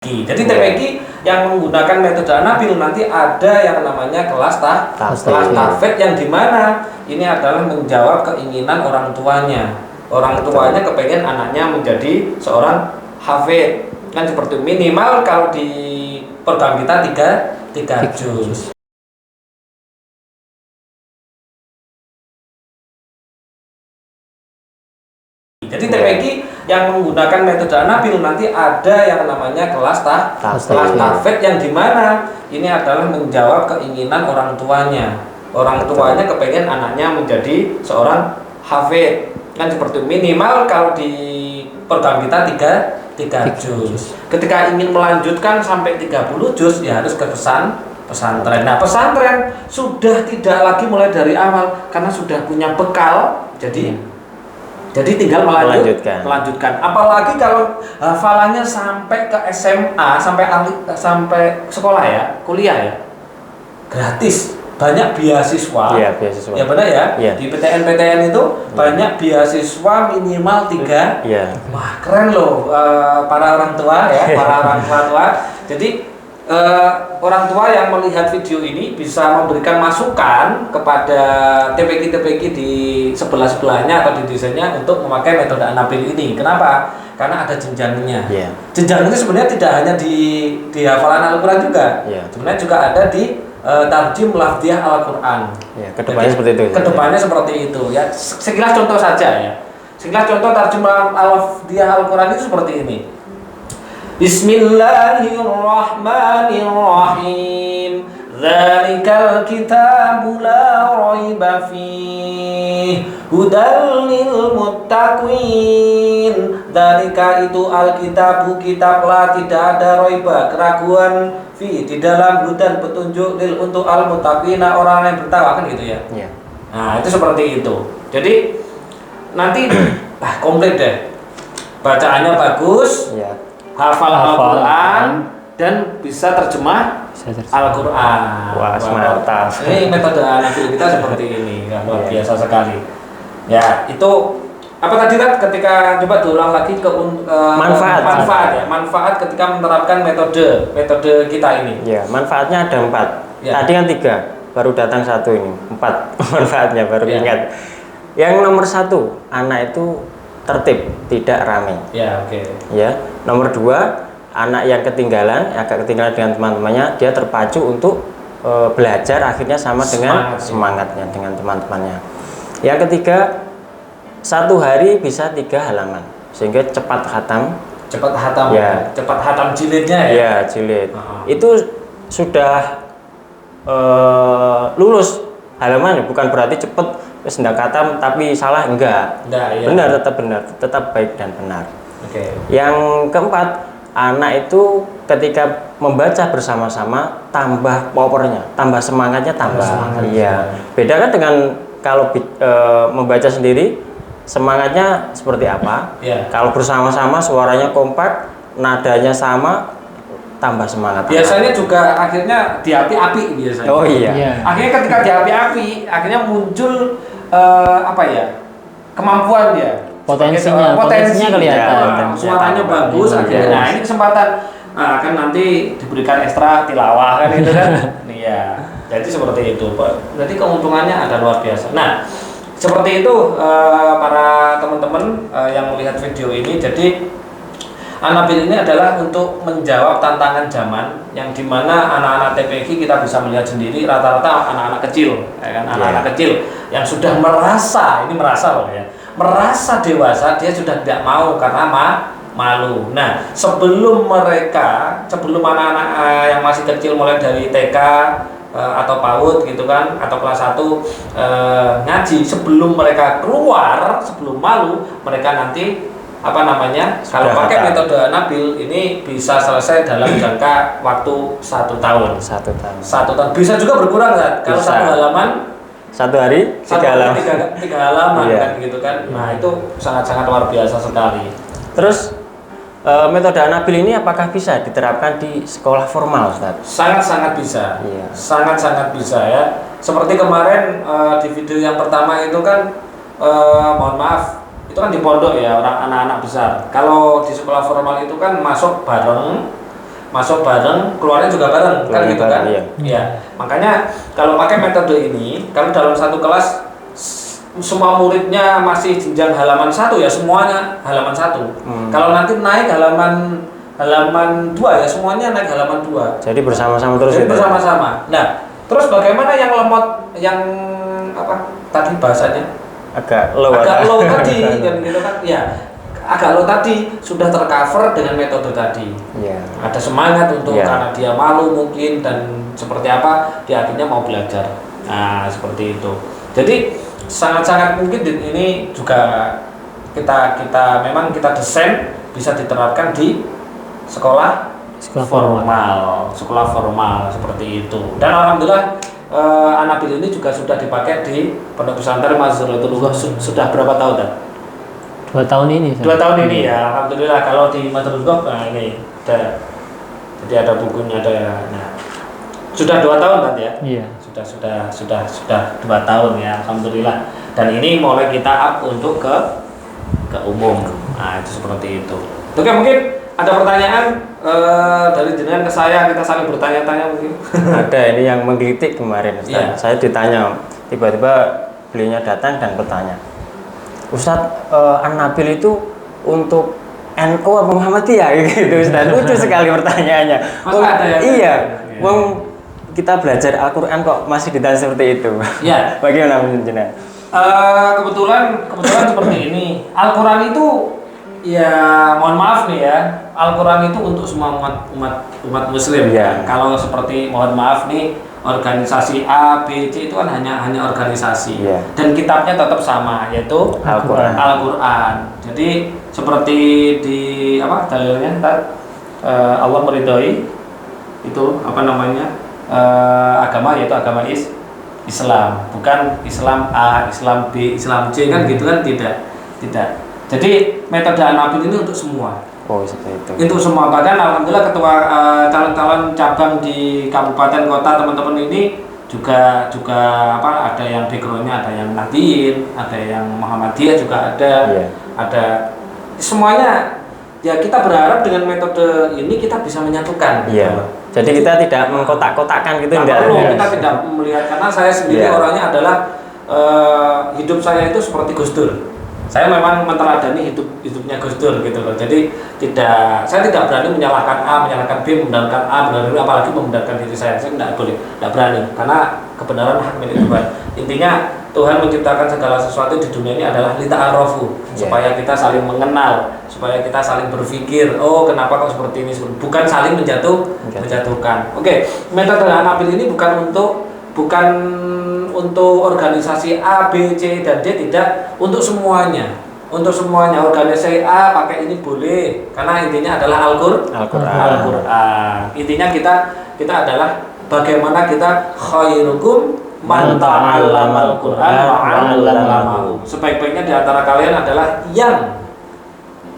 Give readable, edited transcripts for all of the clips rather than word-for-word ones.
Jadi TPQ yang menggunakan metode Anabil nanti ada yang namanya kelas tahfidz yang dimana ini adalah menjawab keinginan orang tuanya. Orang tuanya kepengen anaknya menjadi seorang hafidz, kan seperti minimal kalau di program kita 3 juz. Jadi TPQ yang menggunakan metode Anabil nanti ada yang namanya kelas tahfidz yang dimana ini adalah menjawab keinginan orang tuanya. Orang tuanya kepengen anaknya menjadi seorang hafidz, kan seperti minimal kalau di program kita 3 juz. Ketika ingin melanjutkan sampai 30 juz ya harus ke pesantren. Nah, pesantren sudah tidak lagi mulai dari awal karena sudah punya bekal. Jadi tinggal melanjutkan. Apalagi kalau hafalannya sampai ke SMA, sampai sekolah ya, kuliah ya, gratis. Banyak beasiswa. Iya, beasiswa. Ya benar ya. Iya. Di PTN itu banyak beasiswa minimal 3. Iya. Wah, keren loh para orang tua ya, para orang tua. Jadi orang tua yang melihat video ini bisa memberikan masukan kepada TPQ di sebelah-sebelahnya atau di desainnya untuk memakai metode Anabil ini. Kenapa? Karena ada jenjangnya. Yeah. Jenjang ini sebenarnya tidak hanya di hafalan Al-Quran juga. Yeah. Sebenarnya juga ada di tarjim lafdhiyah Al-Quran. Yeah, kedepannya seperti itu. Kedepannya seperti itu ya. Sekilas contoh saja ya. Sekilas contoh tarjim lafdhiyah Al-Quran itu seperti ini. Bismillahirrahmanirrahim. Dzalikal kitabu la raiba fihi hudal lil muttaqin. Dzalika itu alkitabu kitablah tidak ada raiba keraguan fi di dalam hudan petunjuk lil untuk al muttaqina orang yang bertakwa, kan gitu ya. Yeah. Nah, itu seperti itu. Jadi nanti komplit deh. Bacaannya bagus. Yeah. Hafal Al-Quran dan bisa terjemah Al-Quran. Wah, mantap. Ini metode Anabil kita seperti ini, luar biasa sekali. Ya, itu apa tadi ketika coba diulang lagi ke manfaat ketika menerapkan metode kita ini. Ya, manfaatnya ada 4. Ya. Tadi kan 3, baru datang 1 ini. 4 manfaatnya baru ingat. Yang nomor 1, anak itu tertib, tidak ramai. Ya, oke. Ya, nomor 2, anak yang agak ketinggalan dengan teman-temannya, dia terpacu untuk belajar, akhirnya sama dengan semangatnya dengan teman-temannya. Yang ketiga, 1 hari bisa 3 halaman, sehingga cepat khatam. Ya. Cepat khatam jilidnya ya. Ya, jilid. Itu sudah lulus halaman, bukan berarti cepat hendak khatam tapi salah, enggak. Iya. Benar, tetap baik dan benar. Oke. Yang keempat, anak itu ketika membaca bersama-sama tambah powernya, tambah semangatnya, Iya. Beda kan dengan kalau membaca sendiri, semangatnya seperti apa? Yeah. Kalau bersama-sama suaranya kompak, nadanya sama, tambah semangat. Biasanya juga akhirnya diapi-api biasanya. Oh iya. Akhirnya ketika diapi-api, akhirnya muncul kemampuan dia. Potensinya kelihatan. Suaranya bagus akhirnya. Nah, ini kesempatan kan nanti diberikan ekstra tilawah kan itu kan. Iya. Jadi seperti itu. Jadi keuntungannya ada luar biasa. Nah, seperti itu para teman-teman yang melihat video ini. Jadi Anabil ini adalah untuk menjawab tantangan zaman yang dimana anak-anak TPQ kita bisa melihat sendiri rata-rata anak-anak kecil, ya kan? Anak-anak kecil yang sudah merasa merasa dewasa, dia sudah tidak mau karena malu. Nah, sebelum anak-anak yang masih kecil mulai dari TK atau PAUD gitu kan, atau kelas 1 ngaji, sebelum mereka keluar, sebelum malu, mereka nanti kalau pakai metode Anabil ini bisa selesai dalam jangka waktu 1 tahun. 1 tahun. Bisa juga berkurang kan? Kalau 1 halaman 1 hari 3 halaman. 3 halaman kan gitu kan. Nah, itu sangat-sangat luar biasa sekali. Terus metode Anabil ini apakah bisa diterapkan di sekolah formal, Ustaz? Sangat-sangat bisa. Iya. Sangat-sangat bisa ya. Seperti kemarin di video yang pertama itu kan mohon maaf, itu kan di pondok ya, anak-anak besar. Kalau di sekolah formal itu kan masuk bareng, masuk bareng, keluarnya juga bareng, kan gitu kan? Iya. Iya. Makanya kalau pakai metode ini, kalau dalam satu kelas semua muridnya masih jenjang halaman 1 ya semuanya halaman 1. Kalau nanti naik halaman 2 ya semuanya naik halaman 2. Jadi bersama-sama terus. Jadi bersama-sama. Nah, terus bagaimana yang lemot, yang apa tadi bahasanya? Agak low Tadi kan gitu kan? Ya. Agak low tadi sudah tercover dengan metode tadi. Iya. Ada semangat untuk Iya. karena dia malu mungkin dan seperti apa dia akhirnya mau belajar. Nah seperti itu. Jadi sangat-sangat mungkin ini juga kita memang kita desain bisa diterapkan di sekolah formal seperti itu. Dan alhamdulillah Anabil ini juga sudah dipakai di Pondok Pesantren Mazharatul Ulum sudah berapa tahun kan? 2 tahun ini. 2 tahun ini ya, alhamdulillah. Kalau di Mazharatul Ulum, nah ini ada, jadi ada bukunya ada. Nah, sudah 2 tahun kan ya? Iya. Sudah 2 tahun ya, alhamdulillah. Dan ini mulai kita up untuk ke umum. Nah itu seperti itu. Oke, mungkin ada pertanyaan dari jenengan ke saya, kita saling bertanya-tanya mungkin. Ada ini yang menggelitik kemarin Ustaz. Iya. Saya ditanya, tiba-tiba beliaunya datang dan bertanya, Ustadz, An-Nabil itu untuk NU apa Muhammadiyah gitu Ustaz. Lucu sekali pertanyaannya. Masa ada ya? Iya. Wong kita belajar Al-Qur'an kok masih ditanya seperti itu. Iya. Bagaimana menurut jenengan? Kebetulan seperti ini. Al-Qur'an itu ya mohon maaf nih ya. Al-Qur'an itu untuk semua umat muslim. Iya. Kalau seperti mohon maaf nih organisasi A, B, C itu kan hanya organisasi. Iya. Dan kitabnya tetap sama yaitu Al-Qur'an. Jadi seperti di apa dalilnya Allah meridhoi itu apa namanya agama yaitu agama Islam, bukan Islam A, Islam B, Islam C kan gitu kan tidak. Jadi metode Anabil ini untuk semua. Oh seperti itu. Untuk semua, bahkan alhamdulillah ketua calon-calon cabang di kabupaten kota teman-teman ini juga apa ada yang backgroundnya ada yang Nahdliyin, ada yang Muhammadiyah juga ada. Iya. Ada semuanya. Ya kita berharap dengan metode ini kita bisa menyatukan. Iya. Jadi kita tidak mengkotak-kotakkan gitu enggak perlu, enggak. kita tidak melihat karena saya sendiri Iya. orangnya adalah hidup saya itu seperti Gus Dur. Saya memang meneladani hidupnya Gus Dur gitu loh. Jadi saya tidak berani menyalahkan A, menyalahkan B, membenarkan A, membenarkan B, apalagi membenarkan diri saya. Saya tidak boleh, tidak berani karena kebenaran hak milik Tuhan. Intinya Tuhan menciptakan segala sesuatu di dunia ini adalah lita'arofu, supaya kita saling mengenal, supaya kita saling berpikir, oh kenapa kok seperti ini, bukan saling menjatuhkan. Oke, metode Anabil ini bukan untuk organisasi A, B, C, dan D, tidak, untuk semuanya. Untuk semuanya, organisasi A pakai ini boleh, karena intinya adalah Al-Qur'an. Intinya kita adalah bagaimana kita khairukum man ta'allamal Qur'an wa 'allamahu. Sebaik-baiknya di antara kalian adalah yang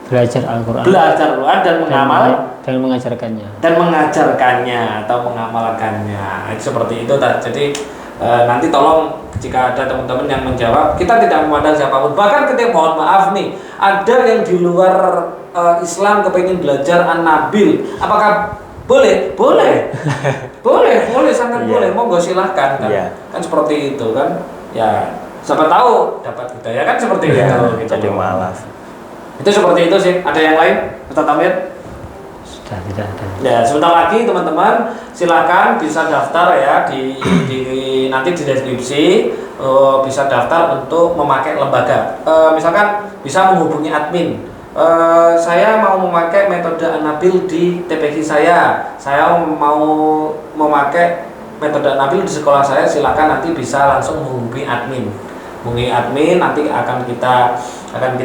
Belajar Al-Qur'an dan dan mengajarkannya. Dan mengajarkannya atau mengamalkannya. Itu seperti itu. Jadi nanti tolong jika ada teman-teman yang menjawab, kita tidak memandang siapapun. Bahkan ketika mohon maaf nih, ada yang di luar Islam kepengen belajar An-Nabil, apakah boleh? Boleh, sangat boleh. Monggo silahkan kan. Kan seperti itu kan. Ya, siapa tahu dapat hidayah kan seperti itu. Gitu. Jadi malas. Itu seperti itu sih. Ada yang lain, Ustaz Amir? Tidak ada. Ya, sebentar lagi teman-teman silakan bisa daftar ya nanti di deskripsi bisa daftar untuk memakai lembaga. Misalkan bisa menghubungi admin. Saya mau memakai metode Anabil di TPQ saya mau memakai metode Anabil di sekolah saya, silakan nanti bisa langsung menghubungi admin. Nanti akan kita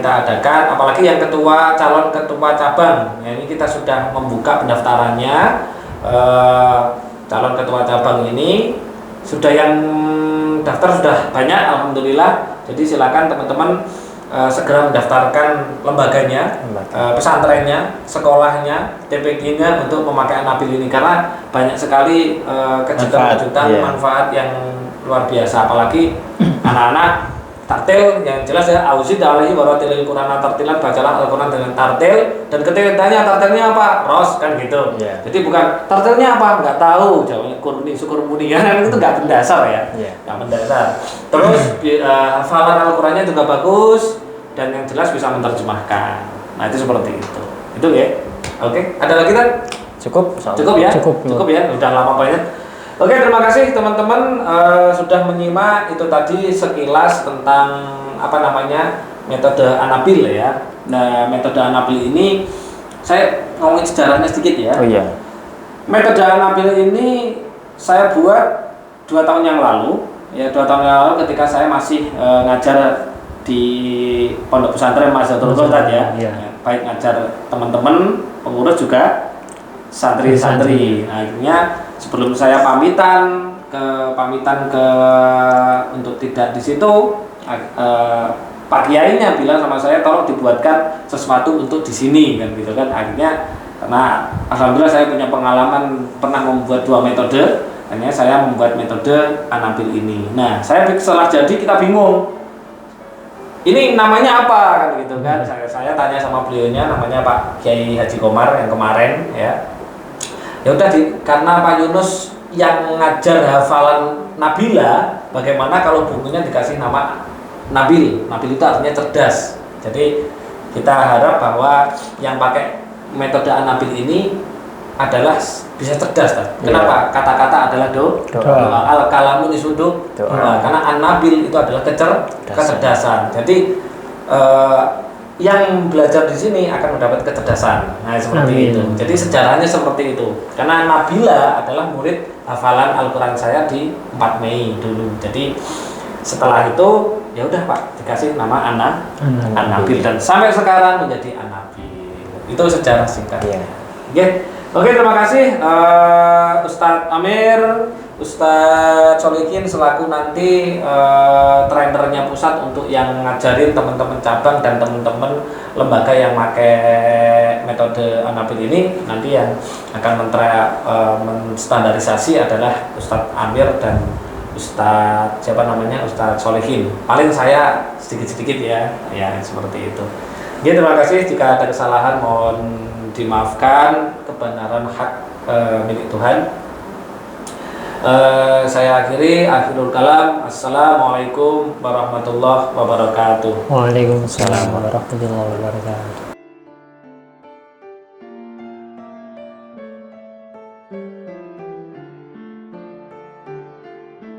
adakan, apalagi yang calon ketua cabang ya, ini kita sudah membuka pendaftarannya. Calon ketua cabang ini sudah yang daftar sudah banyak alhamdulillah. Jadi silakan teman-teman segera mendaftarkan lembaganya, pesantrennya, sekolahnya, TPQ-nya untuk memakai Anabil ini, karena banyak sekali kejutan manfaat yang luar biasa, apalagi anak-anak tartil yang jelas ya, auzid alaihi waratilil Qur'ana tartilan, bacalah Al-Qur'an dengan tartil. Dan ketika ditanya tartilnya apa? Ros, kan gitu. Yeah. Jadi bukan tartilnya apa? Enggak tahu, jawabnya kurni syukur muni kan itu enggak mendasar ya. Yeah. Enggak mendasar. Terus hafalan Al-Qur'annya juga bagus dan yang jelas bisa menerjemahkan. Nah, itu seperti itu. Itu ya. Oke, ada lagi kan? Cukup? Cukup ya? Cukup Ya, udah lama banyak. Oke, terima kasih teman-teman sudah menyimak itu tadi sekilas tentang apa namanya metode Anabil ya. Nah, metode Anabil ini saya ngomongin sejarahnya sedikit ya. Oh iya. Metode Anabil ini saya buat 2 tahun yang lalu. Ya, 2 tahun yang lalu ketika saya masih ngajar di Pondok Pesantren Mazhatul Qur'an ya. Iya. Ya, baik ngajar teman-teman pengurus juga santri-santri. Nah, akhirnya sebelum saya pamitan ke untuk tidak di situ, Pak Kiainya bilang sama saya tolong dibuatkan sesuatu untuk di sini kan gitu kan. Akhirnya karena alhamdulillah saya punya pengalaman pernah membuat 2 metode, akhirnya saya membuat metode Anabil ini. Nah, saya setelah jadi kita bingung. Ini namanya apa kan gitu kan. Saya tanya sama beliaunya, namanya Pak Kiai Haji Komar yang kemarin ya. Ya udah karena Pak Yunus yang ngajar hafalan Nabila, bagaimana kalau bukunya dikasih nama Nabil? Nabil itu artinya cerdas. Jadi kita harap bahwa yang pakai metode Anabil ini adalah bisa cerdas kan? Kenapa? Kata-kata adalah doa. Al-kalamu nisuduk doa. Karena An-Nabil itu adalah kecerdasan. Jadi yang belajar di sini akan mendapat kecerdasan. Nah, seperti itu. Jadi sejarahnya seperti itu. Karena Nabila adalah murid hafalan Al-Qur'an saya di 4 Mei dulu. Jadi setelah itu ya udah Pak dikasih nama An-Nabil dan sampai sekarang menjadi An-Nabil. Itu sejarah singkat. Oke, terima kasih Ustadz Amir, Ustadz Solikin selaku nanti trainernya pusat untuk yang ngajarin teman-teman cabang dan teman-teman lembaga yang pakai metode Anabil ini. Nanti yang akan menstandarisasi adalah Ustadz Amir dan Ustadz Ustadz Solikin. Paling saya sedikit-sedikit ya seperti itu. Oke, terima kasih. Jika ada kesalahan mohon dimaafkan, kebenaran hak milik Tuhan. Saya akhirul kalam. Assalamualaikum warahmatullahi wabarakatuh. Waalaikumsalam warahmatullahi wabarakatuh.